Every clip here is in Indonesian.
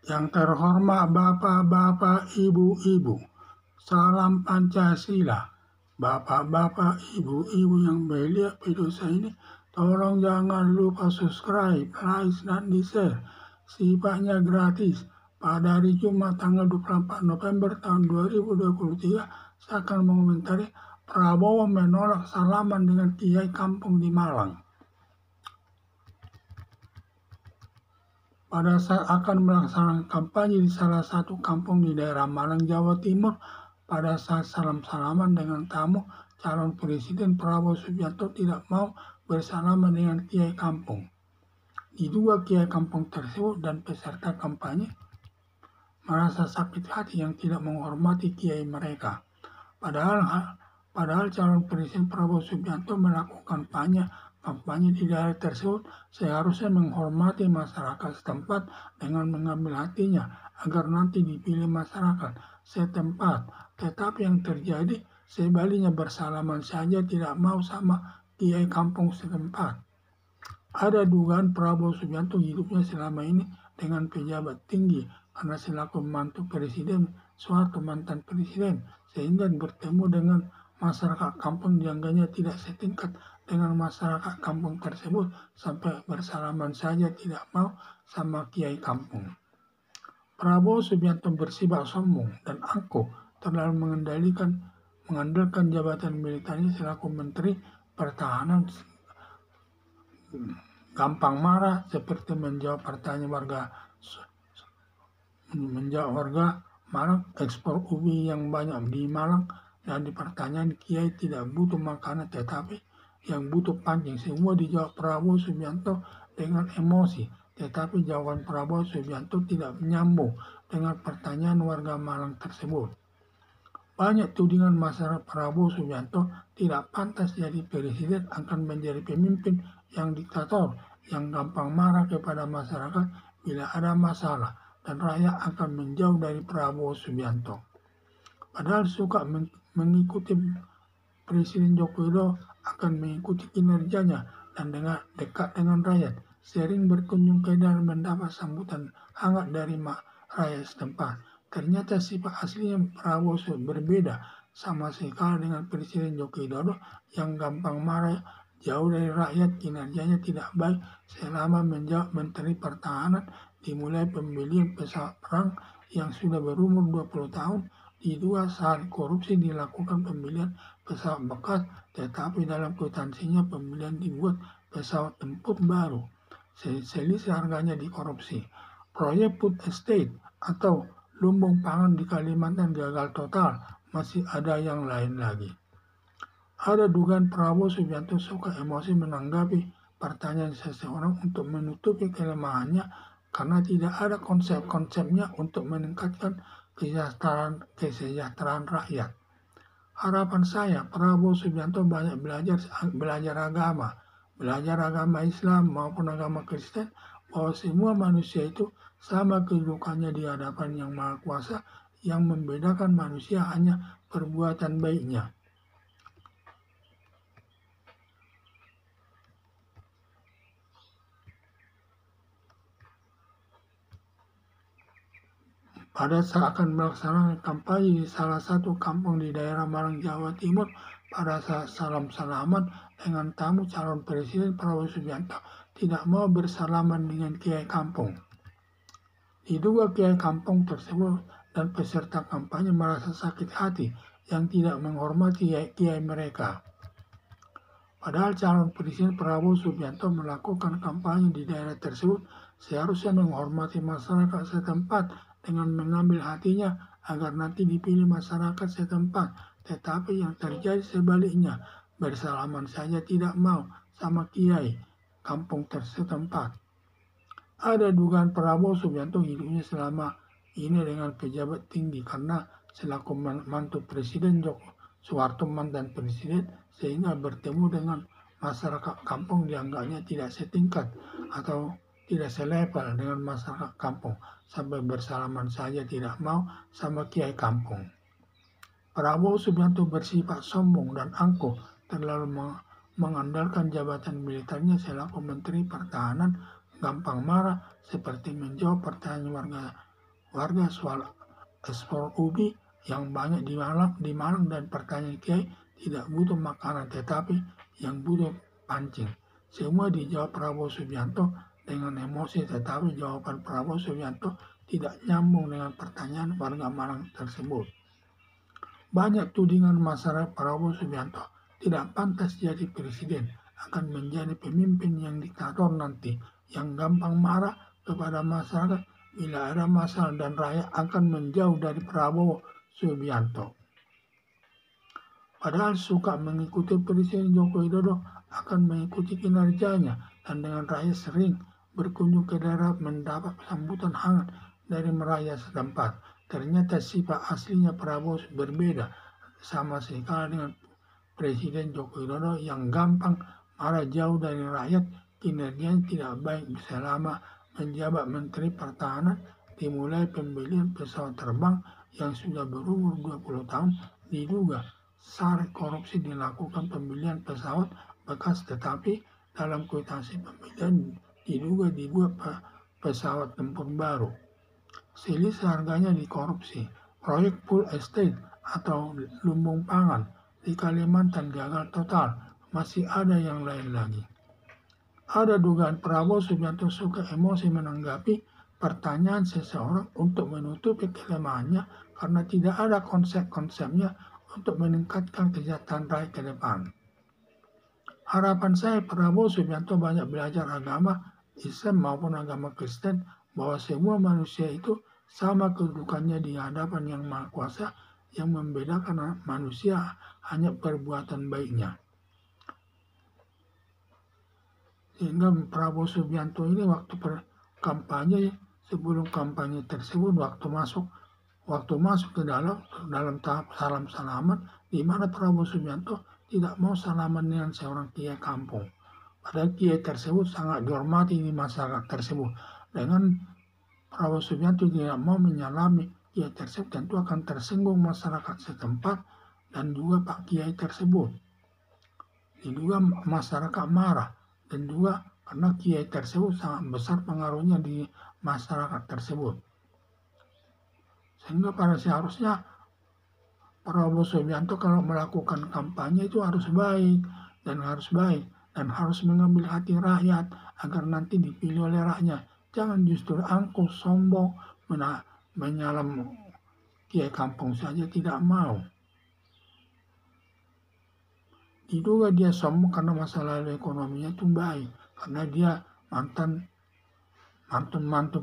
Yang terhormat Bapak-Bapak, Ibu-Ibu, salam Pancasila. Bapak-bapak, ibu-ibu yang melihat video saya ini, tolong jangan lupa subscribe, like, dan di-share. Sifatnya gratis. Pada hari Jumat tanggal 24 November tahun 2023, saya akan mengomentari Prabowo menolak salaman dengan Kiai Kampung di Malang. Pada saat akan melaksanakan kampanye di salah satu kampung di daerah Malang, Jawa Timur, pada saat salam-salaman dengan tamu, calon presiden Prabowo Subianto tidak mau bersalaman dengan Kiai Kampung. Diduga Kiai Kampung tersebut dan peserta kampanye merasa sakit hati yang tidak menghormati Kiai mereka. Padahal calon presiden Prabowo Subianto melakukan kampanye di daerah tersebut seharusnya menghormati masyarakat setempat dengan mengambil hatinya agar nanti dipilih masyarakat setempat. Tetapi yang terjadi sebaliknya, bersalaman saja tidak mau sama Kiai Kampung setempat. Ada dugaan Prabowo Subianto hidupnya selama ini dengan pejabat tinggi karena selaku mantu presiden, suatu mantan presiden, sehingga bertemu dengan masyarakat kampung dianggapnya tidak setingkat dengan masyarakat kampung tersebut, sampai bersalaman saja tidak mau sama Kiai Kampung. Prabowo Subianto bersifat sombong dan angkuh, terlalu mengandalkan jabatan militernya selaku Menteri Pertahanan, gampang marah seperti menjawab warga Malang ekspor ubi yang banyak di Malang, dan di pertanyaan Kiai tidak butuh makanan tetapi yang butuh pancing. Semua dijawab Prabowo Subianto dengan emosi, tetapi jawaban Prabowo Subianto tidak menyambung dengan pertanyaan warga Malang tersebut. Banyak tudingan masyarakat Prabowo Subianto tidak pantas jadi presiden, akan menjadi pemimpin yang diktator, yang gampang marah kepada masyarakat bila ada masalah, dan rakyat akan menjauh dari Prabowo Subianto. Padahal suka mengikuti Presiden Joko Widodo, akan mengikuti kinerjanya dan dekat dengan rakyat, sering berkunjung ke dan mendapat sambutan hangat dari rakyat setempat. Ternyata sifat aslinya Prabowo berbeda sama sekali dengan Presiden Joko Widodo yang gampang marah, jauh dari rakyat, kinerjanya tidak baik selama menjawab Menteri Pertahanan, dimulai pembelian pesawat perang yang sudah berumur 20 tahun, diduga saat korupsi dilakukan pembelian pesawat bekas, tetapi dalam kwitansinya pembelian dibuat pesawat tempur baru. Selisih harganya dikorupsi. Proyek food estate atau lumbung pangan di Kalimantan gagal total, masih ada yang lain lagi. Ada dugaan Prabowo Subianto suka emosi menanggapi pertanyaan seseorang untuk menutupi kelemahannya karena tidak ada konsep-konsepnya untuk meningkatkan kesejahteraan rakyat. Harapan saya Prabowo Subianto banyak belajar agama Islam maupun agama Kristen, bahwa semua manusia itu sama kedudukannya di hadapan Yang Maha Kuasa, yang membedakan manusia hanya perbuatan baiknya. Pada saat akan melaksanakan kampanye di salah satu kampung di daerah Malang, Jawa Timur, pada saat salam-salaman dengan tamu, calon presiden Prabowo Subianto tidak mau bersalaman dengan Kiai Kampung. Diduga Kiai Kampung tersebut dan peserta kampanye merasa sakit hati yang tidak menghormati Kiai mereka. Padahal calon presiden Prabowo Subianto melakukan kampanye di daerah tersebut seharusnya menghormati masyarakat setempat dengan mengambil hatinya agar nanti dipilih masyarakat setempat. Tetapi yang terjadi sebaliknya, bersalaman saja tidak mau sama Kiai Kampung setempat. Ada dugaan Prabowo Subianto hidupnya selama ini dengan pejabat tinggi karena selaku mantu Presiden Soeharto mantan presiden, sehingga bertemu dengan masyarakat kampung dianggapnya tidak setingkat atau tidak selevel dengan masyarakat kampung, sampai bersalaman saja tidak mau sama Kiai Kampung. Prabowo Subianto bersifat sombong dan angkuh, terlalu mengandalkan jabatan militernya selaku Menteri Pertahanan, gampang marah seperti menjawab pertanyaan warga warga soal ekspor ubi yang banyak di Malang dan pertanyaan Kiai tidak butuh makanan tetapi yang butuh pancing. Semua dijawab Prabowo Subianto dengan emosi, tetapi jawaban Prabowo Subianto tidak nyambung dengan pertanyaan warga Malang tersebut. Banyak tudingan masyarakat Prabowo Subianto tidak pantas jadi presiden, akan menjadi pemimpin yang diktator nanti, yang gampang marah kepada masyarakat bila ada masalah dan rakyat akan menjauh dari Prabowo Subianto. Padahal suka mengikuti Presiden Joko Widodo akan mengikuti kinerjanya dan dengan rakyat sering berkunjung ke daerah mendapat sambutan hangat dari merayat setempat. Ternyata sifat aslinya Prabowo berbeda sama sekali dengan Presiden Joko Widodo yang gampang marah jauh dari rakyat, kinerjanya tidak baik selama menjabat Menteri Pertahanan, dimulai pembelian pesawat terbang yang sudah berumur 20 tahun diduga syarat korupsi dilakukan pembelian pesawat bekas, tetapi dalam kwitansi pembelian diduga dibuat pesawat tempur baru. Selisih harganya dikorupsi. Proyek full estate atau lumbung pangan di Kalimantan gagal total. Masih ada yang lain lagi. Ada dugaan Prabowo Subianto suka emosi menanggapi pertanyaan seseorang untuk menutupi kelemahannya karena tidak ada konsep-konsepnya untuk meningkatkan kesejahteraan rakyat ke depan. Harapan saya Prabowo Subianto banyak belajar agama Islam maupun agama Kristen, bahwa semua manusia itu sama kedudukannya di hadapan Yang Maha Kuasa, yang membedakan manusia hanya perbuatan baiknya. Sehingga Prabowo Subianto ini waktu kampanye, sebelum kampanye tersebut, waktu masuk ke dalam tahap salam-salaman, di mana Prabowo Subianto tidak mau salaman dengan seorang kiai kampung. Padahal kiai tersebut sangat dihormati di masyarakat tersebut. Dengan Prabowo Subianto tidak mau menyalami kiai tersebut, tentu akan tersinggung masyarakat setempat dan juga Pak Kiai tersebut. Diduga masyarakat marah dan juga karena kiai tersebut sangat besar pengaruhnya di masyarakat tersebut. Sehingga pada seharusnya Prabowo Subianto kalau melakukan kampanye itu harus baik dan harus mengambil hati rakyat agar nanti dipilih oleh rakyat. Jangan justru angkuh, sombong, menyalam kiai kampung saja tidak mau. Diduga dia sombong karena masa lalu ekonominya itu baik, karena dia mantan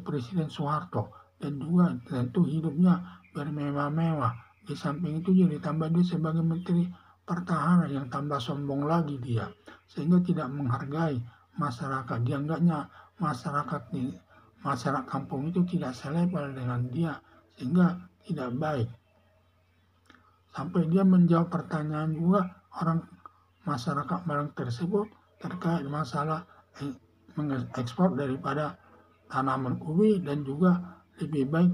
Presiden Soeharto dan juga tentu hidupnya bermewah-mewah. Di samping itu juga ditambah dia sebagai Menteri Pertahanan yang tambah sombong lagi dia, sehingga tidak menghargai masyarakat. Dianggapnya masyarakat kampung itu tidak selevel dengan dia, sehingga tidak baik. Sampai dia menjawab pertanyaan juga orang masyarakat Malang tersebut terkait masalah mengekspor daripada tanaman ubi dan juga lebih baik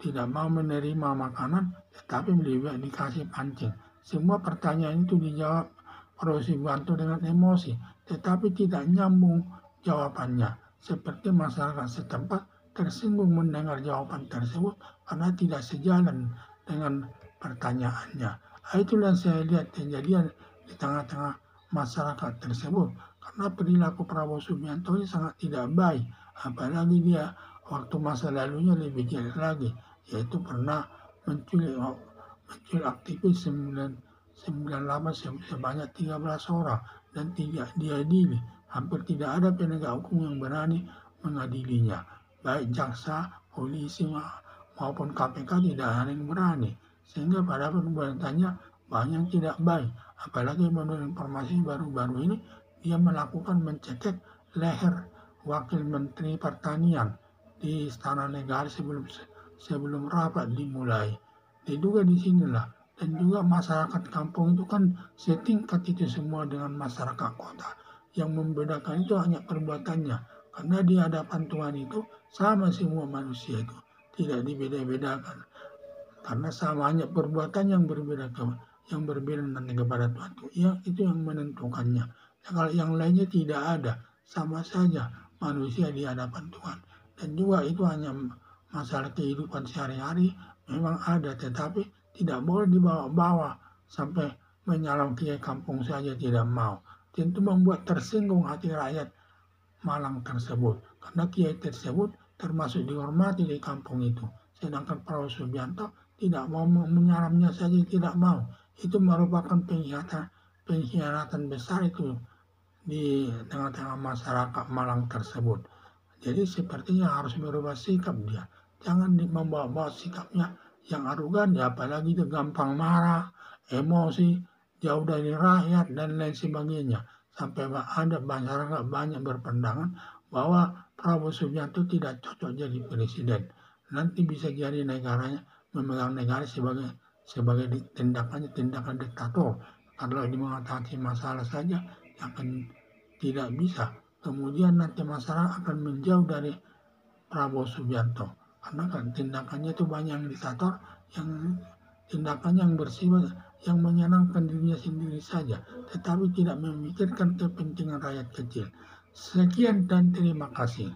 tidak mau menerima makanan tetapi lebih baik dikasih pancing. Semua pertanyaan itu dijawab Prabowo Subianto dengan emosi, tetapi tidak nyambung jawabannya. Seperti masyarakat setempat tersinggung mendengar jawaban tersebut karena tidak sejalan dengan pertanyaannya. Itulah saya lihat kejadian di tengah-tengah masyarakat tersebut, karena perilaku Prabowo Subianto ini sangat tidak baik, apalagi dia waktu masa lalunya lebih jelek lagi, yaitu pernah menculik aktivis 98 sebanyak 13 orang dan tidak diadili. Hampir tidak ada penegak hukum yang berani mengadilinya, baik jaksa, polisi maupun KPK tidak ada yang berani, sehingga pada perbuatannya banyak yang tidak baik. Apalagi menurut informasi baru-baru ini, dia melakukan mencekik leher Wakil Menteri Pertanian di Istana Negara sebelum rapat dimulai. Diduga di sinilah, dan juga masyarakat kampung itu kan setingkat itu semua dengan masyarakat kota. Yang membedakan itu hanya perbuatannya, karena di hadapan Tuhan itu sama semua manusia itu, tidak dibeda-bedakan. Karena sama, hanya perbuatan yang berbeda nanti kepada Tuhan itu yang menentukannya. Kalau yang lainnya tidak ada, sama saja manusia di hadapan Tuhan. Dan juga itu hanya masalah kehidupan sehari-hari memang ada, tetapi tidak boleh dibawa-bawa sampai menyalam kiai kampung saja tidak mau. Tentu membuat tersinggung hati rakyat Malang tersebut, karena kiai tersebut termasuk dihormati di kampung itu. Sedangkan Prabowo Subianto tidak mau menyalamnya saja tidak mau. Itu merupakan pengkhianatan besar itu di tengah-tengah masyarakat Malang tersebut. Jadi sepertinya harus berubah sikap dia. Jangan membawa sikapnya yang arogan, ya apalagi itu gampang marah, emosi, jauh dari rakyat dan lain sebagainya. Sampai ada masyarakat banyak berpandangan bahwa Prabowo Subianto tidak cocok jadi presiden. Nanti bisa jadi negaranya memegang negara sebagai tindakan diktator. Kalau mengatasi masalah saja akan tidak bisa. Kemudian nanti masyarakat akan menjauh dari Prabowo Subianto karena kan tindakannya itu banyak yang diktator, yang tindakannya yang bersifat yang menyenangkan dirinya sendiri saja, tetapi tidak memikirkan kepentingan rakyat kecil. Sekian dan terima kasih.